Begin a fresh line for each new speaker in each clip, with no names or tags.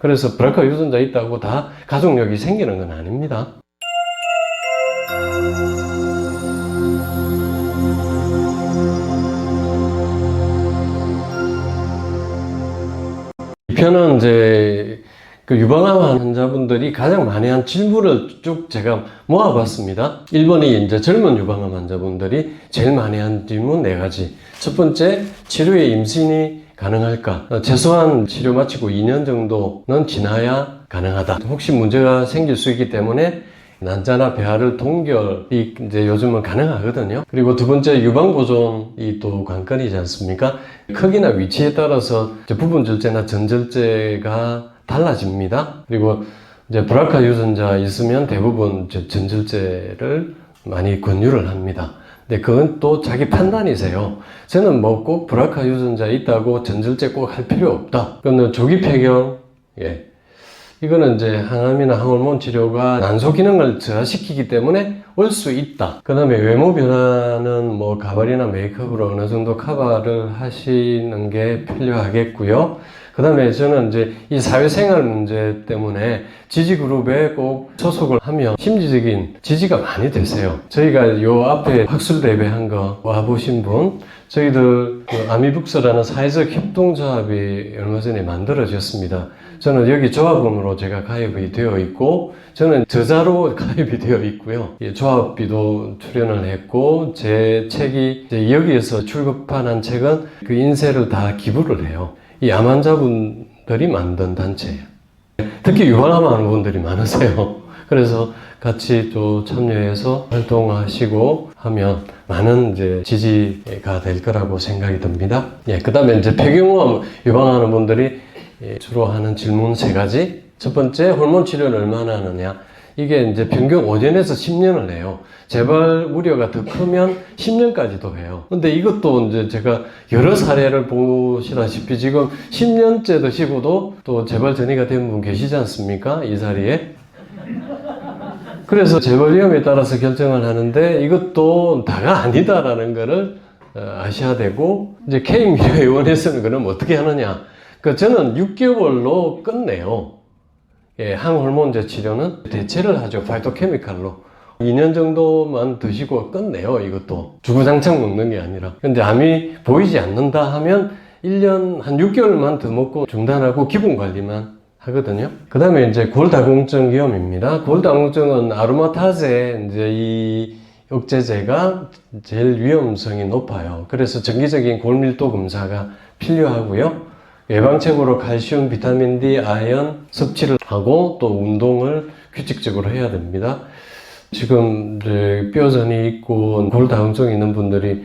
그래서 브라카 유전자 있다고 다 가족력이 생기는 건 아닙니다. 이 편은 이제 그 유방암 환자분들이 가장 많이 한 질문을 쭉 제가 모아봤습니다. 1번이 이제 젊은 유방암 환자분들이 제일 많이 한 질문 4가지. 첫 번째, 치료에 임신이 가능할까? 최소한 치료 마치고 2년 정도는 지나야 가능하다. 혹시 문제가 생길 수 있기 때문에 난자나 배아를 동결이 이제 요즘은 가능하거든요. 그리고 두 번째, 유방보존이 또 관건이지 않습니까? 크기나 위치에 따라서 부분절제나 전절제가 달라집니다. 그리고 이제 브라카 유전자 있으면 대부분 전절제를 많이 권유를 합니다. 근데 그건 또 자기 판단이세요. 저는 뭐 꼭 브라카 유전자 있다고 전절제 꼭 할 필요 없다. 그러면 조기 폐경, 이거는 이제 항암이나 항호르몬 치료가 난소 기능을 저하시키기 때문에 올 수 있다. 그 다음에 외모 변화는 뭐 가발이나 메이크업으로 어느 정도 커버를 하시는 게 필요하겠고요. 그 다음에 저는 이제 이 사회생활 문제 때문에 지지그룹에 꼭 소속을 하면 심리적인 지지가 많이 되세요. 저희가 요 앞에 학술 대회한 거 와보신 분, 저희들 그 아미북스라는 사회적 협동조합이 얼마 전에 만들어졌습니다. 저는 여기 조합원으로 제가 가입이 되어 있고, 저는 저자로 가입이 되어 있고요. 조합비도 출연을 했고, 제 책이 여기에서 출급한 책은 그 인쇄를 다 기부를 해요. 이 암 환자분들이 만든 단체예요. 특히 유방암 하는 분들이 많으세요. 그래서 같이 또 참여해서 활동하시고 하면 많은 이제 지지가 될 거라고 생각이 듭니다. 그 다음에 이제 폐경암 유방하는 분들이 주로 하는 질문 3가지. 첫 번째, 호르몬 치료를 얼마나 하느냐. 이게 이제 평균 5년에서 10년을 해요. 재발 우려가 더 크면 10년까지도 해요. 근데 이것도 이제 제가 여러 사례를 보시다시피 지금 10년째 드시고도 또 재발 전이가 된 분 계시지 않습니까? 이 자리에. 그래서 재발 위험에 따라서 결정을 하는데 이것도 다가 아니다라는 거를 아셔야 되고, 이제 K미래의원에서는 그럼 어떻게 하느냐. 저는 6개월로 끝내요. 항호르몬제 치료는 대체를 하죠. 파이토케미칼로. 2년 정도만 드시고 끝내요. 이것도 주구장창 먹는 게 아니라. 근데 암이 보이지 않는다 하면 1년 한 6개월만 더 먹고 중단하고 기본 관리만 하거든요. 그 다음에 이제 골다공증 위험입니다. 골다공증은 아로마타제 이제 이 억제제가 제일 위험성이 높아요. 그래서 정기적인 골밀도 검사가 필요하고요. 예방책으로 칼슘, 비타민 D, 아연 섭취를 하고 또 운동을 규칙적으로 해야 됩니다. 지금 이제 뼈전이 있고 골다공증이 있는 분들이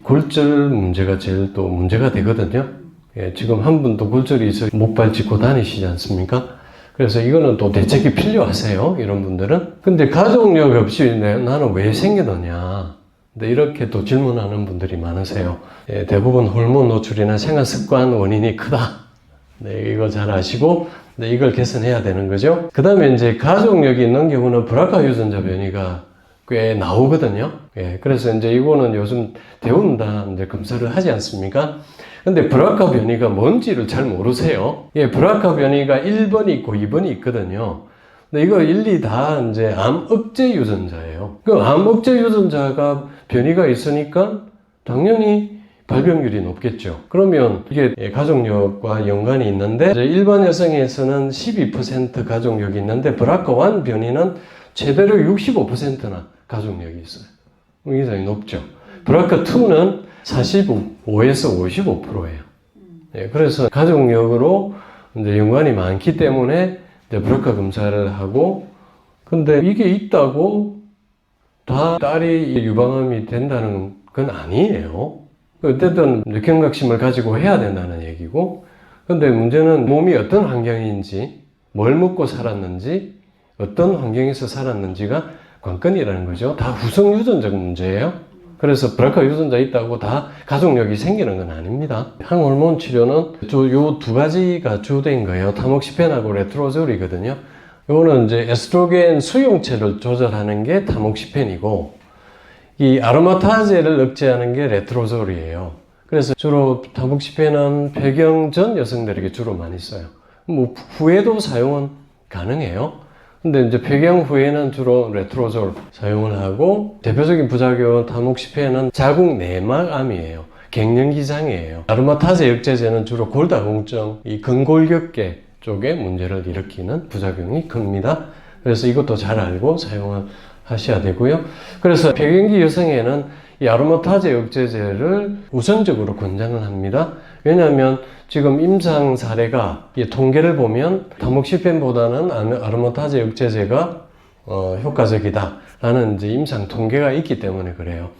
골절 문제가 제일 또 문제가 되거든요. 지금 한 분도 골절이 있어 목발 짚고 다니시지 않습니까? 그래서 이거는 또 대책이 필요하세요. 이런 분들은. 근데 가족력 없이 나는 왜 생겨나냐. 근데 이렇게 또 질문하는 분들이 많으세요. 대부분 호르몬 노출이나 생활 습관 원인이 크다. 이거 잘 아시고, 이걸 개선해야 되는 거죠. 그 다음에 이제 가족력이 있는 경우는 브라카 유전자 변이가 꽤 나오거든요. 그래서 이제 이거는 요즘 대부분 다 이제 검사를 하지 않습니까? 근데 브라카 변이가 뭔지를 잘 모르세요. 브라카 변이가 1번이 있고 2번이 있거든요. 근데 이거 일리 다 이제 암 억제 유전자예요. 그 암 억제 유전자가 변이가 있으니까 당연히 발병률이 높겠죠. 그러면 이게 가족력과 연관이 있는데, 일반 여성에서는 12% 가족력이 있는데 브라카1 변이는 최대로 65%나 가족력이 있어요. 굉장히 높죠. 브라카2는 45에서 55%예요. 그래서 가족력으로 이제 연관이 많기 때문에 이제 브라카 검사를 하고, 근데 이게 있다고 다 딸이 유방암이 된다는 건 아니에요. 어쨌든 경각심을 가지고 해야 된다는 얘기고, 근데 문제는 몸이 어떤 환경인지, 뭘 먹고 살았는지, 어떤 환경에서 살았는지가 관건이라는 거죠. 다 후성 유전적 문제예요. 그래서 브라카 유전자 있다고 다 가족력이 생기는 건 아닙니다. 항호르몬 치료는 요 2가지가 주된 거예요. 타목시펜하고 레트로졸이거든요. 요거는 이제 에스트로겐 수용체를 조절하는 게 타목시펜이고, 이 아로마타제를 억제하는 게 레트로졸이에요. 그래서 주로 타목시펜은 폐경 전 여성들에게 주로 많이 써요. 뭐 후에도 사용은 가능해요. 근데 이제 폐경 후에는 주로 레트로졸 사용을 하고, 대표적인 부작용은 타모xifen 자궁 내막암이에요. 갱년기 장애예요. 아로마타제 역제제는 주로 골다공증, 이 근골격계 쪽에 문제를 일으키는 부작용이 큽니다. 그래서 이것도 잘 알고 사용을 하셔야 되고요. 그래서 폐경기 여성에는 이 아로마타제 억제제를 우선적으로 권장을 합니다. 왜냐하면 지금 임상 사례가 이 통계를 보면 타모xi펜보다는 아로마타제 억제제가 효과적이다라는 이제 임상 통계가 있기 때문에 그래요.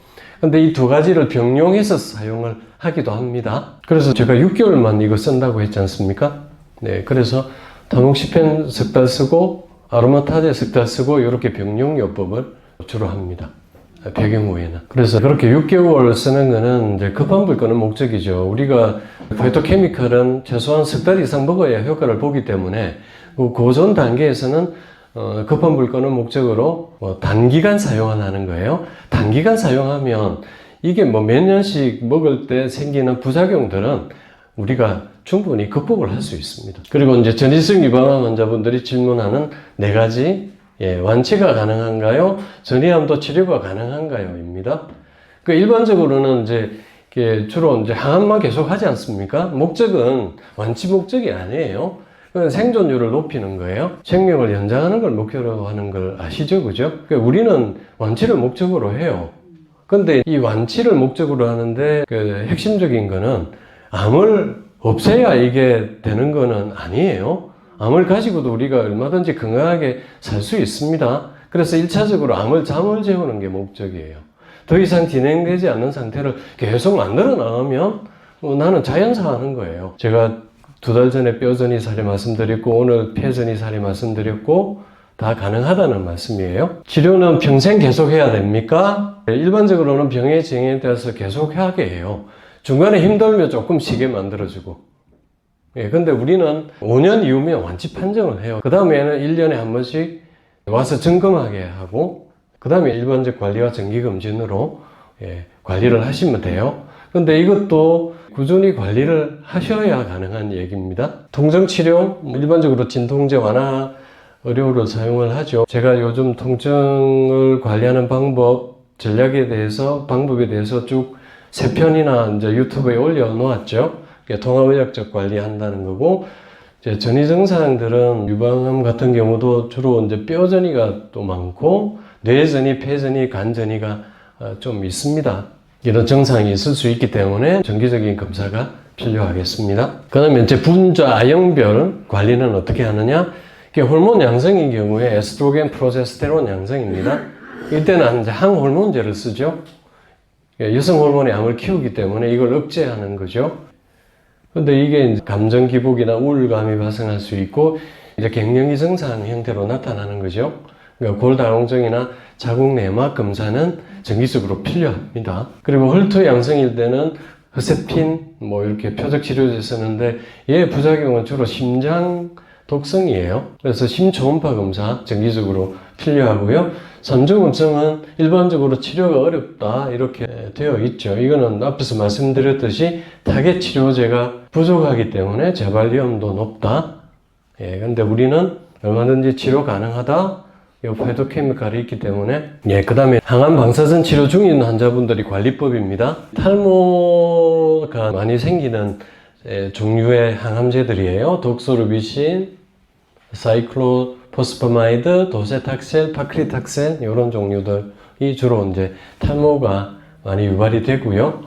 근데 이 두 가지를 병용해서 사용을 하기도 합니다. 그래서 제가 6개월만 이거 쓴다고 했지 않습니까? 네, 그래서 타모xifen 석 달 쓰고 아로마타제 석 달 쓰고 이렇게 병용요법을 주로 합니다. 폐경 후에는. 그래서 그렇게 6개월 쓰는 거는 이제 급한 불 끄는 목적이죠. 우리가 파이토케미컬은 최소한 석 달 이상 먹어야 효과를 보기 때문에 고전 단계에서는 급한 불 끄는 목적으로 단기간 사용하는 거예요. 단기간 사용하면 이게 뭐 몇 년씩 먹을 때 생기는 부작용들은 우리가 충분히 극복을 할 수 있습니다. 그리고 이제 전이성 유방암 환자분들이 질문하는 4가지 완치가 가능한가요? 전이암도 치료가 가능한가요? 입니다. 그 일반적으로는 이제 주로 이제 항암만 계속 하지 않습니까? 목적은 완치 목적이 아니에요. 생존율을 높이는 거예요. 생명을 연장하는 걸 목표로 하는 걸 아시죠? 그죠? 우리는 완치를 목적으로 해요. 근데 이 완치를 목적으로 하는데 핵심적인 거는 암을 없애야 이게 되는 거는 아니에요. 암을 가지고도 우리가 얼마든지 건강하게 살 수 있습니다. 그래서 1차적으로 암을 잠을 재우는 게 목적이에요. 더 이상 진행되지 않는 상태를 계속 만들어 나가면 나는 자연사하는 거예요. 제가 2달 전에 뼈전이 사례 말씀드렸고 오늘 폐전이 사례 말씀드렸고 다 가능하다는 말씀이에요. 치료는 평생 계속 해야 됩니까? 일반적으로는 병의 진행에 따라서 계속 하게 해요. 중간에 힘들면 조금 쉬게 만들어주고. 근데 우리는 5년 이후면 완치 판정을 해요. 그 다음에는 1년에 한 번씩 와서 점검하게 하고, 그 다음에 일반적 관리와 정기검진으로 관리를 하시면 돼요. 근데 이것도 꾸준히 관리를 하셔야 가능한 얘기입니다. 통증치료, 일반적으로 진통제 완화 의료를 사용을 하죠. 제가 요즘 통증을 관리하는 전략에 대해서, 방법에 대해서 쭉 3편이나 이제 유튜브에 올려놓았죠. 통합의학적 관리한다는 거고, 이제 전이 증상들은 유방암 같은 경우도 주로 이제 뼈전이가 또 많고, 뇌전이, 폐전이, 간전이가 좀 있습니다. 이런 증상이 있을 수 있기 때문에 정기적인 검사가 필요하겠습니다. 그 다음에 이제 분자 A형별 관리는 어떻게 하느냐? 이게 호르몬 양성인 경우에 에스트로겐, 프로제스테론 양성입니다. 이때는 이제 항호르몬제를 쓰죠. 여성 호르몬의 암을 키우기 때문에 이걸 억제하는 거죠. 근데 이게 감정 기복이나 우울감이 발생할 수 있고, 이제 갱년기 증상 형태로 나타나는 거죠. 그러니까 골다공증이나 자궁 내막 검사는 정기적으로 필요합니다. 그리고 헐트 양성일 때는 허세핀, 이렇게 표적 치료제 쓰는데, 얘 부작용은 주로 심장 독성이에요. 그래서 심초음파 검사 정기적으로 필요하고요. 삼중음성은 일반적으로 치료가 어렵다 이렇게 되어 있죠. 이거는 앞에서 말씀드렸듯이 타겟 치료제가 부족하기 때문에 재발 위험도 높다. 근데 우리는 얼마든지 치료 가능하다. 이 파이토케미칼이 있기 때문에. 그 다음에 항암 방사선 치료 중인 환자분들이 관리법입니다. 탈모가 많이 생기는 종류의 항암제들이에요. 독소르비신, 사이클로포스파마이드, 도세탁셀, 파크리탁센 이런 종류들이 주로 이제 탈모가 많이 유발이 되고요.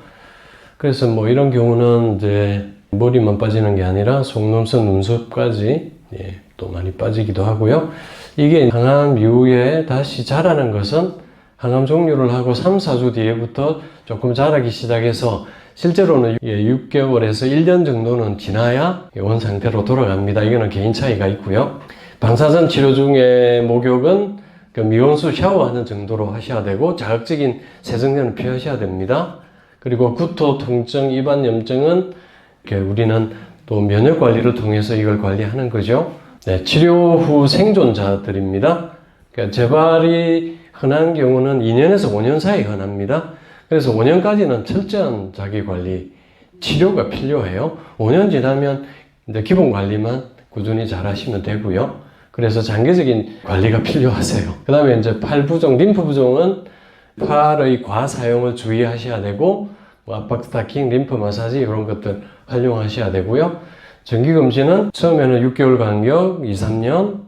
그래서 이런 경우는 이제 머리만 빠지는 게 아니라 속눈썹, 눈썹까지 또 많이 빠지기도 하고요. 이게 항암 이후에 다시 자라는 것은 항암 종료를 하고 3, 4주 뒤에부터 조금 자라기 시작해서 실제로는 6개월에서 1년 정도는 지나야 원 상태로 돌아갑니다. 이거는 개인 차이가 있고요. 방사선 치료 중에 목욕은 미온수 샤워하는 정도로 하셔야 되고, 자극적인 세정제는 피하셔야 됩니다. 그리고 구토, 통증, 입안 염증은 우리는 또 면역 관리를 통해서 이걸 관리하는 거죠. 치료 후 생존자들입니다. 재발이 흔한 경우는 2년에서 5년 사이 흔합니다. 그래서 5년까지는 철저한 자기 관리, 치료가 필요해요. 5년 지나면 이제 기본 관리만 꾸준히 잘 하시면 되고요. 그래서 장기적인 관리가 필요하세요. 그 다음에 이제 팔 부종, 림프 부종은 팔의 과사용을 주의하셔야 되고, 뭐 압박 스타킹, 림프 마사지 이런 것들 활용하셔야 되고요. 정기검진은 처음에는 6개월 간격 2, 3년,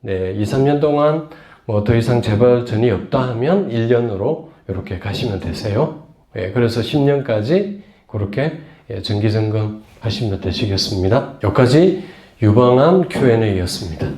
2, 3년 동안 뭐 더 이상 재발 전이 없다 하면 1년으로 이렇게 가시면 되세요. 그래서 10년까지 그렇게 정기 점검 하시면 되시겠습니다. 여기까지 유방암 Q&A였습니다.